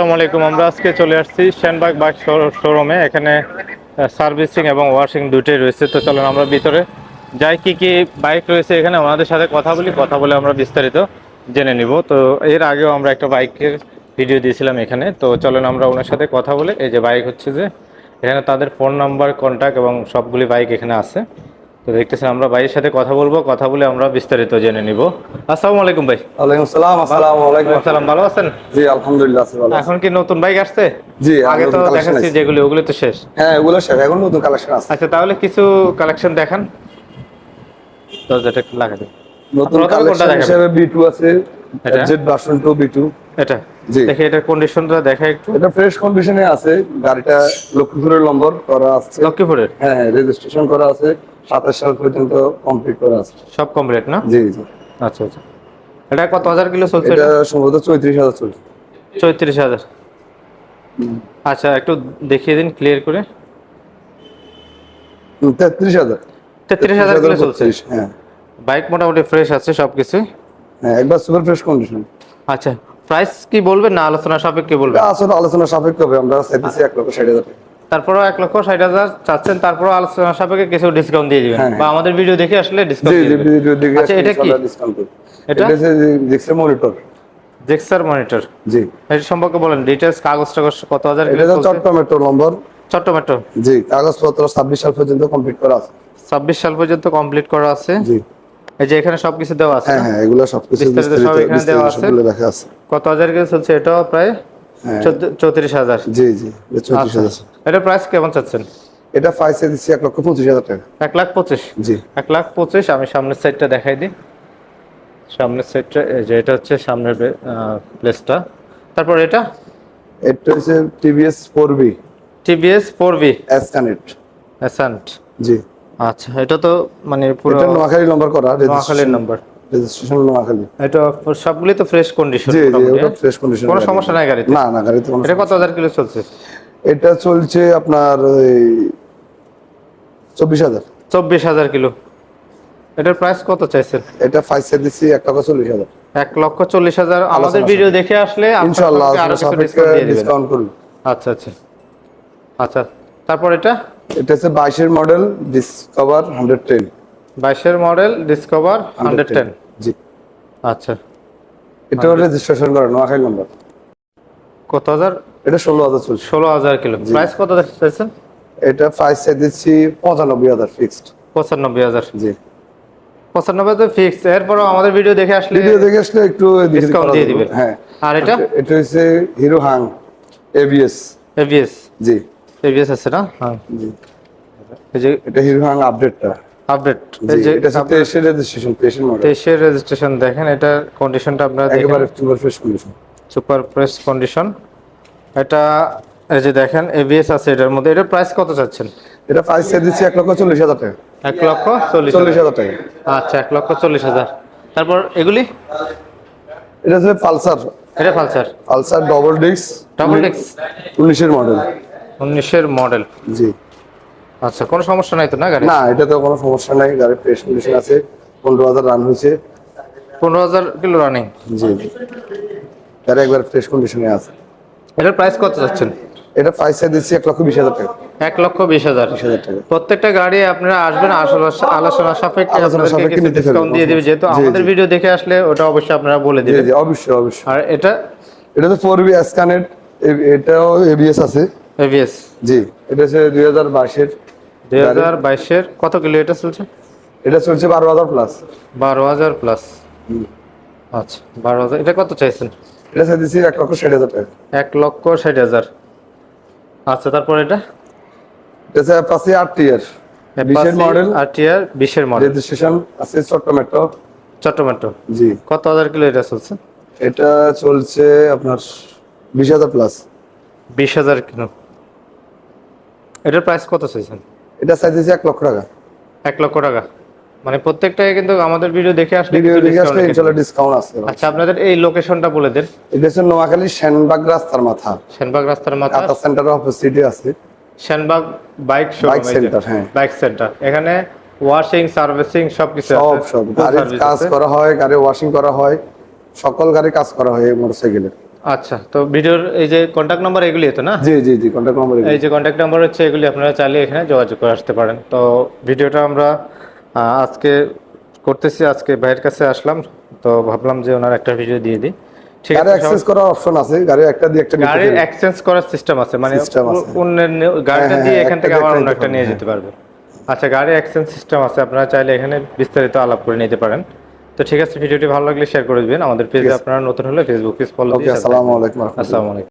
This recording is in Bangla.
আসসালামু আলাইকুম। আমরা আজকে চলে আসছি সেনবাগ বাইক শোরুমে। এখানে সার্ভিসিং এবং ওয়াশিং দুটোই রয়েছে। তো চলুন আমরা ভিতরে যাই, কি কি বাইক রয়েছে এখানে ওনাদের সাথে কথা বলে আমরা বিস্তারিত জেনে নিব। তো এর আগেও আমরা একটা বাইকের ভিডিও দিয়েছিলাম এখানে। তো চলুন আমরা ওনার সাথে কথা বলে, এই যে বাইক হচ্ছে যে এখানে তাদের ফোন নাম্বার, কন্ট্যাক্ট এবং সবগুলি বাইক এখানে আছে। তো দেখতেছেন, আমরা ভাইয়ের সাথে কথা বলবো, কথা বলে আমরা বিস্তারিত জেনে নিব। আসসালামু আলাইকুম ভাই। ওয়ালাইকুম সালাম। আসসালামু আলাইকুম। আসসালাম, ভালো আছেন? জি আলহামদুলিল্লাহ আছি, ভালো আছি। এখন কি নতুন বাইক আসছে? জি আগে তো নতুন কালেকশন দেখাচ্ছি আছে। যেগুলি, ওগুলি তো শেষ। হ্যাঁ এগুলো শেষ, এখন নতুন কালেকশন আছে। আচ্ছা, তাহলে কিছু কালেকশন দেখান। দরজাটা একটু লাগাতে। নতুন প্রথমে কোনটা কালেকশন দেখাবেন? হিসেবে B2 আছে, এটা FZ ভার্সন 2 B2। এটা জি দেখে, এটার কন্ডিশনটা দেখা একটু। এটা ফ্রেশ কন্ডিশনে আছে, গাড়িটা লক্ষ্মীপুরের নম্বর করা আছে। লক্ষ্মীপুরের? হ্যাঁ হ্যাঁ, রেজিস্ট্রেশন করা আছে, 27 সাল পর্যন্ত কমপ্লিট করা আছে। সব কমপ্লিট না? জি জি। আচ্ছা আচ্ছা। এটা কত হাজার কিলো চলছে? এটা এটা সম্ভবত 34,000 চলছে। 34,000। আচ্ছা, একটু দেখিয়ে দিন ক্লিয়ার করে। 33,000। 33,000 কিলো চলছে। হ্যাঁ বাইক মোটামুটি ফ্রেশ আছে সবকিছু। হ্যাঁ, একবার সুপার ফ্রেশ কন্ডিশন। আচ্ছা, প্রাইস কি বলবেন না আলোচনা সাপেক্ষে বলবেন? আসলে আলোচনা সাপেক্ষে হবে, আমরা চাইতেছি 1,60,000 টাকা। তারপরেও 1,60,000 চাচ্ছেন, তারপরেও আলোচনা সাপেক্ষে কিছু ডিসকাউন্ট দিয়ে দিবেন, হ্যাঁ, বা হ্যাঁ। আমাদের ভিডিও দেখে আসলে জি ডিসকাউন্ট দিয়ে জি, দিবেন। ভিডিও দেখে আচ্ছা, এটা কি? ডিসকাউন্ট করব। এটা এটা হচ্ছে জিক্সার মনিটর। জেক্সার মনিটর। জি। এর সম্পর্কে বলেন, ডিটেইলস, কাগজ টাগজ কত হাজার এটা কিলো তো চলছে? চট্টমেট্রো নম্বর। চট্টমেট্রো। জি, কাগজপত্র 26 সাল পর্যন্ত কমপ্লিট করা আছে। 26 সাল পর্যন্ত কমপ্লিট করা আছে। জি। এই যে এখানে সবকিছু দেওয়া আছে হ্যাঁ না? হ্যাঁ, এগুলো সবকিছু বিস্তারিত সব এখানে দেওয়া আছে। সবগুলো লেখা আছে। কত হাজার কিলো চলছে? এটাও প্রায় হ্যাঁ 34,000। জি জি, এটা আচ্ছা, 34,000। এটা প্রাইস কেমন চাচ্ছেন? এটা ফাইসে দিচ্ছি 1,25,000 টাকা। 1,25,000? জি। 1,25,000। আমি সামনের সাইডটা দেখাই দিই। সামনের সাইডটা এই যে, এটা হচ্ছে সামনের প্লেসটা। তারপর এটা এটা হচ্ছে TVS 4B TVS 4B S connect. অ্যাসান্ট। জি। আচ্ছা, এটা তো মানে পুরো এটা নোয়াখালী নম্বর করা, নোয়াখালীর নাম্বার। রেজিস্ট্রেশন নোয়াখালী। এটা সবগুলি তো ফ্রেশ কন্ডিশন জি জি, মোটামুটি, ওটা ফ্রেশ কন্ডিশন। কোনো সমস্যা নাই গাড়িতে? না না, গাড়িতে কোনো এটা কত সমস্যা হাজার কিলো চলছে? এটা চলছে আপনার 24,000। 24,000 কিলো। এটার প্রাইস কত চাইছেন? এটা ফাইসে দিচ্ছি 1,40,000। 1,40,000। আমাদের ভিডিও দেখে আসলে ইনশাআল্লাহ আরো কিছু সাপেক্ষে ডিসকাউন্ট দিয়ে দিবেন। ডিসকাউন্ট করব। আচ্ছা আচ্ছা আচ্ছা। তারপর এটা এটা হচ্ছে 22 এর মডেল ডিসকভার 110। 22 এর মডেল ডিসকভার 110। জি। আচ্ছা, এটা রেজিস্ট্রেশন করা নোয়াখালী নম্বর। কত হাজার? এটা 16,000 চলছে। 16,000 কিলো। প্রাইস কত চাইছেন? এটা ফাইসে দিচ্ছি 95,000 ফিক্সড। 95,000। জি। 95 তো ফিক্স। এরপরও আমাদের ভিডিও দেখে আসলে ভিডিও দেখে আসলে একটু ডিসকাউন্ট দিয়ে দিবেন। হ্যাঁ। আর এটা এটা হচ্ছে হিরো হাং এবিএস। এবিএস। জি এবিএস আছে না? হ্যাঁ। জি। এই যে এটা হিরো হাং আপডেটটা। আপডেট। জি, এই যে এটা 23 এর রেজিস্ট্রেশন, 23 এর মডেল। 23 এর রেজিস্ট্রেশন। দেখেন এটার কন্ডিশনটা আপনারা দেখেন, একেবারে super fresh condition. Super fresh condition. এটা এই যে দেখেন এবিএস আছে এটার মধ্যে। এটার প্রাইস কত চাচ্ছেন? এটা ফাইসে দিচ্ছি 1,40,000 টাকা। 1,40,000 টাকা। আচ্ছা, 1,40,000। তারপর এগুলি? এটা হচ্ছে পালসার। এটা Pulsar. Pulsar double disc. Double disc. 19 এর মডেল। 19 এর মডেল। জি। আচ্ছা, কোনো সমস্যা নাই তো না গাড়ি? না, এটাতে কোনো সমস্যা নাই, গাড়ি ফ্রেশ কন্ডিশন আছে। 15,000 রান হয়েছে। 15,000 কিলো রানিং। জি জি, গাড়ি একবার ফ্রেশ কন্ডিশনে আছে। এটার প্রাইস কত চাচ্ছেন? এটা ফাইসে দিচ্ছি 1,20,000 টাকা। 1,20,000। 20,000 টাকা। প্রত্যেকটা গাড়ি আপনারা আসবেন, আলোচনা সাপেক্ষে আলোচনা আপনাদেরকে সাপেক্ষে কিছু নিতে ডিসকাউন্ট পারবেন। দিয়ে দিবে, যেহেতু জি, আমাদের জি। ভিডিও দেখে আসলে ওটা অবশ্যই আপনারা বলে জি দিবেন। জি, অবশ্যই অবশ্যই। আর এটা? এটা তো 4B এস কানেক্ট, এটাও এবিএস আছে। এবিএস। জি। এটা হচ্ছে 2022 এর। 2022 এর। কত কিলো এটা চলছে? এটা চলছে 12,000 প্লাস। 12,000 প্লাস। আচ্ছা, 12,000। এটা কত চাইছেন? এটা দিচ্ছি 1,60,000 টাকা। 1,60,000। আচ্ছা, তারপর এটা? এটা হচ্ছে অ্যাপাচি 8 ইয়ার 20 এর মডেল। আরটিআর 20 এর মডেল। রেজিস্ট্রেশন আছে চট্টমেট্রো। চট্টমেট্রো। জি। কত হাজার কিলো এটা চলছে? এটা চলছে আপনার 20,000 প্লাস। 20,000 কিলো। এটার প্রাইস কত চাইছেন? এটা চাইতেছি 1,00,000 টাকা। 1,00,000 টাকা। মানে প্রত্যেকটাই কিন্তু আমাদের ভিডিও দেখে আসলে ভিডিও কিছু দেখে ডিসকাউন্ট আসলে ইনশাআল্লাহ ডিসকাউন্ট আছে। আচ্ছা, আপনাদের এই লোকেশনটা বলে দেন। এটা হচ্ছে নোয়াখালী সেনবাগ রাস্তার মাথা, সেনবাগ রাস্তার মাথা, কাতা সেন্টারের অপোজিটে আছে। Senbag bike showroom. Bike centre. হ্যাঁ, বাইক সেন্টার। এখানে ওয়াশিং, সার্ভিসিং সবকিছু আছে। সব গাড়ির কাজ করা হয়, গাড়ি ওয়াশিং করা হয়, সকল গাড়ি কাজ করা হয় এই মোটরসাইকেলের। আচ্ছা, তো ভিডিওর এই যে কন্ট্যাক্ট নাম্বার এগুলি তো না? জি জি জি, কন্ট্যাক্ট নাম্বার। এই যে কন্ট্যাক্ট নাম্বার হচ্ছে এগুলি, আপনারা চাইলে এখানে যোগাযোগ করে আসতে পারেন। তো ভিডিওটা আমরা আজকে করতেছি, আজকে ভাইয়ের কাছে আসলাম, তো ভাবলাম যে ওনার একটা ভিডিও দিয়ে দিই। ঠিক গাড়ি আছে, অ্যাক্সেস করার অপশন আছে, গাড়ি একটা দিয়ে একটা নিতে গাড়ির পারবে। এক্সচেঞ্জ করার সিস্টেম আছে, মানে সিস্টেম আছে। অন্যের গাড়িটা হ্যাঁ, দিয়ে হ্যাঁ, এখান একটা থেকে দিয়ে আবার একটা অন্য নিতে একটা নিয়ে পারবেন, যেতে পারবে। আচ্ছা, গাড়ি এক্সচেঞ্জ সিস্টেম আছে, আপনারা চাইলে এখানে বিস্তারিত আলাপ করে নিতে পারেন। তো ঠিক আছে, ভিডিওটি ভালো লাগলে শেয়ার করে দিবেন। আমাদের ঠিক পেজে আছে। আপনারা নতুন হলে ফেসবুক পেজ ফলো ওকে, দিয়ে সাথে আসসালামু থাকবেন। আলাইকুম রহমতুল্লাহ। আসসালামু আলাইকুম।